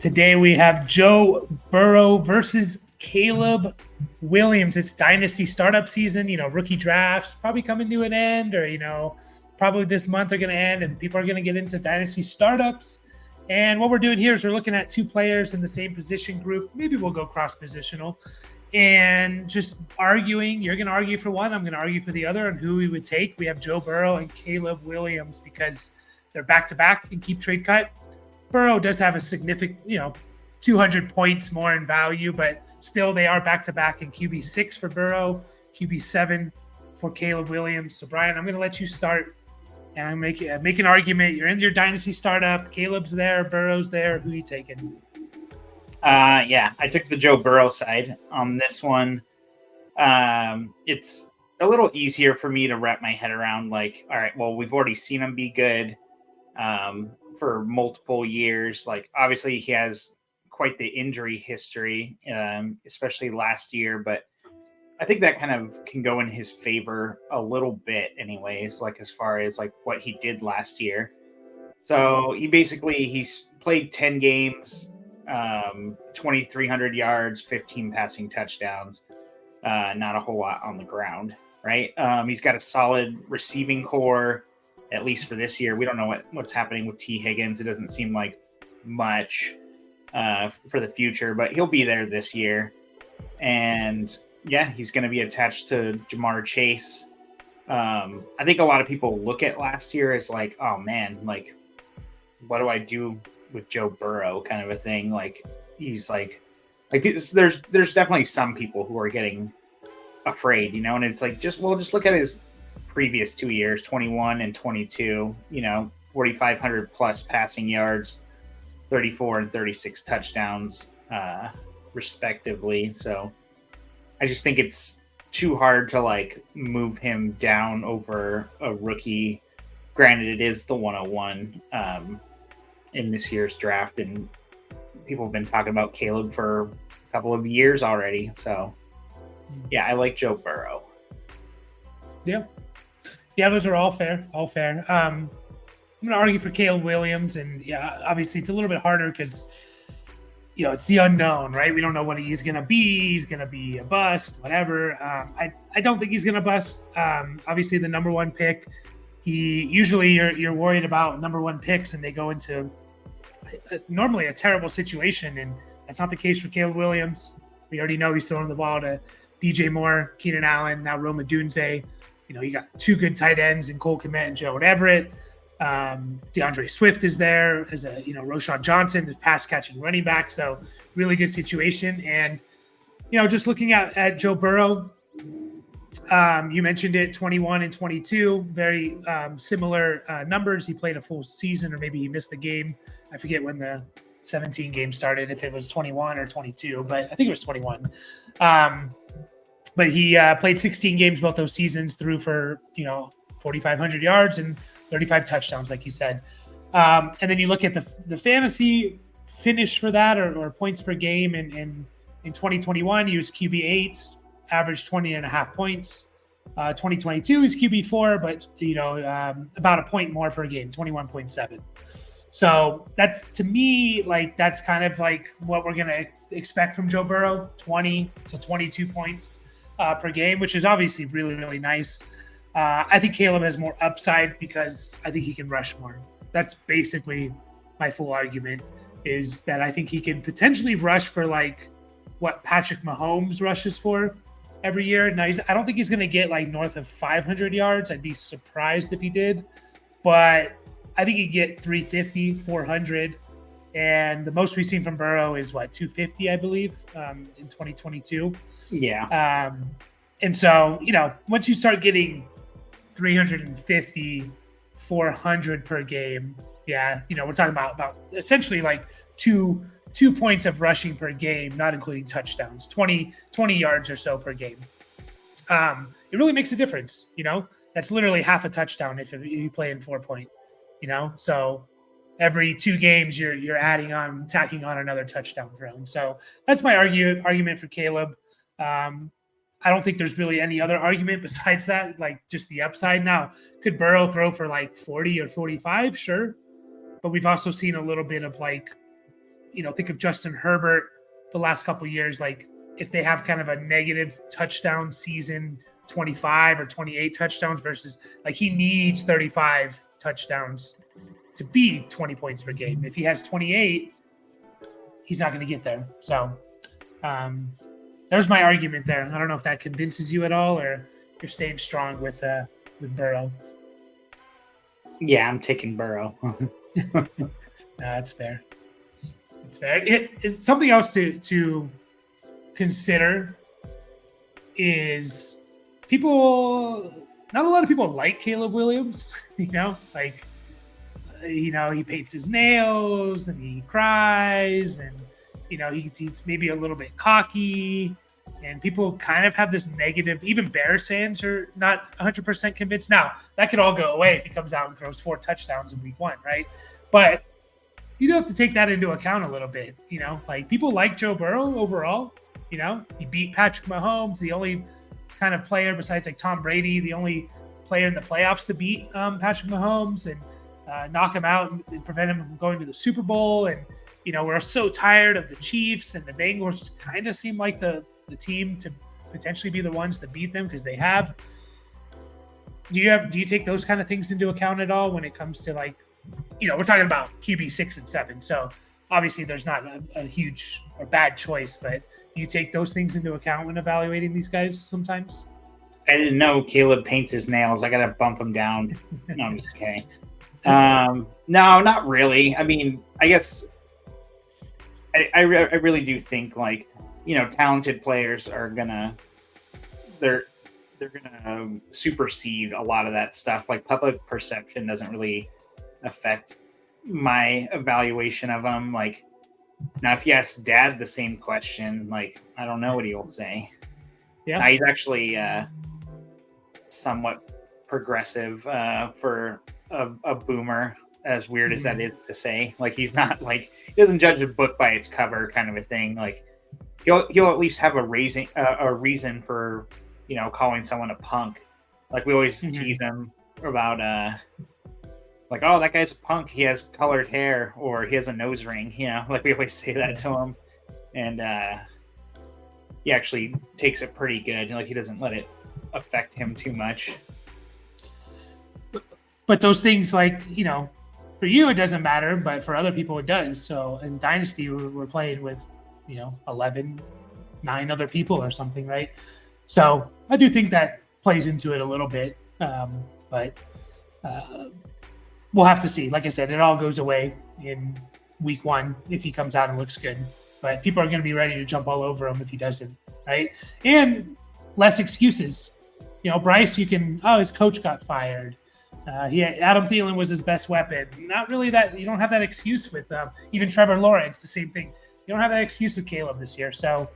Today we have Joe Burrow versus Caleb Williams. It's Dynasty startup season. Rookie drafts probably coming to an end, or probably this month are going to end, and people are going to get into Dynasty startups. And what we're doing here is we're looking at two players in the same position group. Maybe we'll go cross-positional and just arguing. You're going to argue for one. I'm going to argue for the other and who we would take. We have Joe Burrow and Caleb Williams because they're back-to-back and keep trade cut. Burrow does have a significant, 200 points more in value, but still they are back-to-back in QB6 for Burrow, QB7 for Caleb Williams. So, Brian, I'm going to let you start, and I'm make an argument. You're in your Dynasty startup. Caleb's there. Burrow's there. Who are you taking? I took the Joe Burrow side on this one. It's a little easier for me to wrap my head around, like, all right, well, we've already seen him be good for multiple years. Like, obviously he has quite the injury history, especially last year, but I think that kind of can go in his favor a little bit anyways, like as far as like what he did last year. So he's played 10 games, 2,300 yards, 15 passing touchdowns, not a whole lot on the ground, right? He's got a solid receiving core, at least for this year. We don't know what's happening with T. Higgins. It doesn't seem like much for the future, but he'll be there this year. And yeah, he's going to be attached to Jamar Chase. I think a lot of people look at last year as like, oh man, like, what do I do with Joe Burrow kind of a thing? Like, he's like there's definitely some people who are getting afraid, and it's like, just look at his previous 2 years, 21 and 22, 4,500 plus passing yards, 34 and 36 touchdowns, respectively. So I just think it's too hard to like move him down over a rookie. Granted, it is the 101 in this year's draft, and people have been talking about Caleb for a couple of years already. So yeah, I like Joe Burrow. Yeah, those are all fair. I'm going to argue for Caleb Williams, and yeah, obviously it's a little bit harder because, it's the unknown, right? We don't know what he's going to be. He's going to be a bust, whatever. I don't think he's going to bust. Obviously, the number one pick. Usually you're worried about number one picks, and they go into normally a terrible situation, and that's not the case for Caleb Williams. We already know he's throwing the ball to DJ Moore, Keenan Allen, now Rome Odunze. You got two good tight ends in Cole Kmet and Gerald Everett. DeAndre Swift is there as a, Roshan Johnson, the pass catching running back. So really good situation. And, just looking at Joe Burrow, you mentioned it, 21 and 22, very similar numbers. He played a full season, or maybe he missed the game. I forget when the 17 game started, if it was 21 or 22, but I think it was 21. But he played 16 games both those seasons, threw for, 4,500 yards and 35 touchdowns, like you said. And then you look at the fantasy finish for that, or points per game. In 2021, he was QB8, averaged 20.5 points. 2022 is QB4, but, about a point more per game, 21.7. So that's, to me, like, that's kind of like what we're going to expect from Joe Burrow, 20 to 22 points per game, which is obviously really, really nice. I think Caleb has more upside because I think he can rush more. That's basically my full argument, is that I think he can potentially rush for like what Patrick Mahomes rushes for every year. Now, I don't think he's going to get like north of 500 yards. I'd be surprised if he did, but I think he'd get 350, 400. And the most we've seen from Burrow is 250, I believe, in 2022. Yeah. And so, once you start getting 350, 400 per game, yeah, we're talking about essentially like two points of rushing per game, not including touchdowns, 20 yards or so per game. It really makes a difference. That's literally half a touchdown if you play in 4 point, so every 2 games you're tacking on another touchdown thrown. So that's my argument for Caleb. I don't think there's really any other argument besides that, like just the upside. Now, could Burrow throw for like 40 or 45? Sure. But we've also seen a little bit of like think of Justin Herbert the last couple of years, like if they have kind of a negative touchdown season, 25 or 28 touchdowns versus like he needs 35 touchdowns to be 20 points per game. If he has 28, he's not going to get there. So there's my argument there. I don't know if that convinces you at all, or you're staying strong with Burrow. Yeah, I'm taking Burrow. No, that's fair. It's fair. It's something else to consider is not a lot of people like Caleb Williams, like, he paints his nails and he cries and, he's maybe a little bit cocky, and people kind of have this negative, even Bears fans are not 100% convinced. Now, that could all go away if he comes out and throws 4 touchdowns in week 1, right? But you do have to take that into account a little bit, like people like Joe Burrow overall, he beat Patrick Mahomes, the only kind of player besides like Tom Brady, the only player in the playoffs to beat Patrick Mahomes and knock him out and prevent him from going to the Super Bowl. And, we're so tired of the Chiefs, and the Bengals kind of seem like the team to potentially be the ones to beat them because they have. Do you take those kind of things into account at all when it comes to like, we're talking about QB 6 and 7. So obviously there's not a huge or bad choice, but you take those things into account when evaluating these guys sometimes? I didn't know Caleb paints his nails. I got to bump him down. No, I'm just kidding. No, not really. I mean, I guess I really do think like, talented players are they're gonna supersede a lot of that stuff. Like public perception doesn't really affect my evaluation of them. Like now, if you ask Dad the same question, like I don't know what he'll say. Yeah, now, he's actually somewhat progressive for a boomer. As weird as that is to say, like he's not like he doesn't judge a book by its cover, kind of a thing. Like he'll at least have a reason for calling someone a punk. Like we always tease him about like, oh, that guy's a punk. He has colored hair or he has a nose ring. Like we always say that to him, and he actually takes it pretty good. Like he doesn't let it affect him too much. But those things, like for you it doesn't matter, but for other people it does. So in Dynasty we're playing with 9 other people or something, right? So I do think that plays into it a little bit, but we'll have to see. Like I said, it all goes away in week 1 if he comes out and looks good, but people are going to be ready to jump all over him if he doesn't, right? And less excuses. Bryce, his coach got fired. Adam Thielen was his best weapon. Not really that. You don't have that excuse with even Trevor Lawrence. The same thing. You don't have that excuse with Caleb this year. So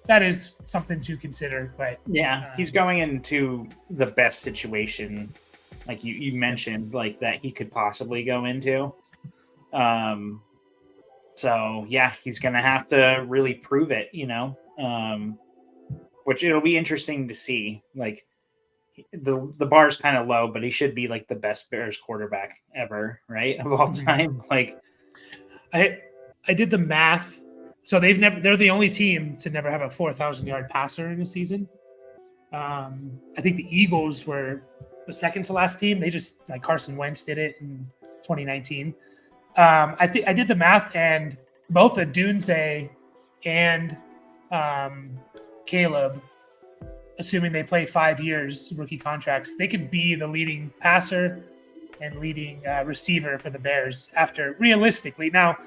that is something to consider. But yeah, he's going into the best situation, like you mentioned, like that he could possibly go into. So yeah, he's gonna have to really prove it. Which it'll be interesting to see. Like. The bar's kind of low, but he should be like the best Bears quarterback ever, right? Of all time. Like I did the math. So they're the only team to never have a 4,000-yard passer in a season. I think the Eagles were the second to last team. They just like Carson Wentz did it in 2019. I did the math, and both Adunze and Caleb, assuming they play 5 years, rookie contracts, they could be the leading passer and leading receiver for the Bears after realistically. Now,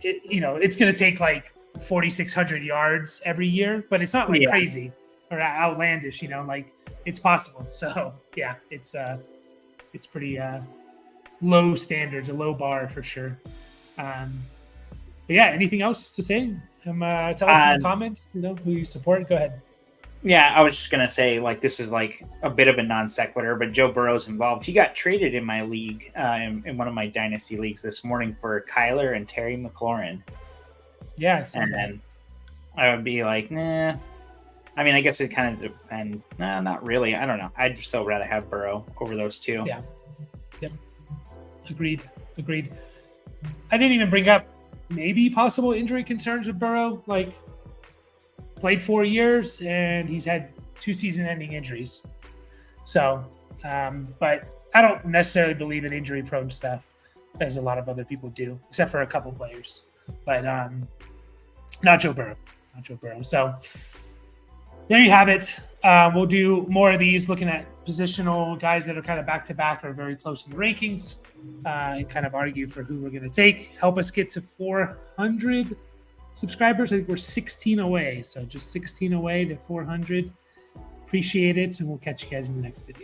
it's going to take like 4,600 yards every year, but it's not like crazy or outlandish, like it's possible. So yeah, it's pretty low standards, a low bar for sure. But yeah, anything else to say? Tell us in the comments, who you support. Go ahead. Yeah, I was just going to say, like, this is like a bit of a non sequitur, but Joe Burrow's involved. He got traded in my league, in one of my Dynasty leagues this morning for Kyler and Terry McLaurin. Yeah. And then I would be like, nah. I mean, I guess it kind of depends. Nah, not really. I don't know. I'd still rather have Burrow over those two. Yeah. Yep. Agreed. I didn't even bring up maybe possible injury concerns with Burrow. Like, played 4 years and he's had 2 season-ending injuries. So, but I don't necessarily believe in injury-prone stuff, as a lot of other people do, except for a couple players. But not Joe Burrow. Not Joe Burrow. So there you have it. We'll do more of these, looking at positional guys that are kind of back-to-back or very close in the rankings, and kind of argue for who we're going to take. Help us get to 400 subscribers. I think we're 16 away. So just 16 away to 400. Appreciate it, and we'll catch you guys in the next video.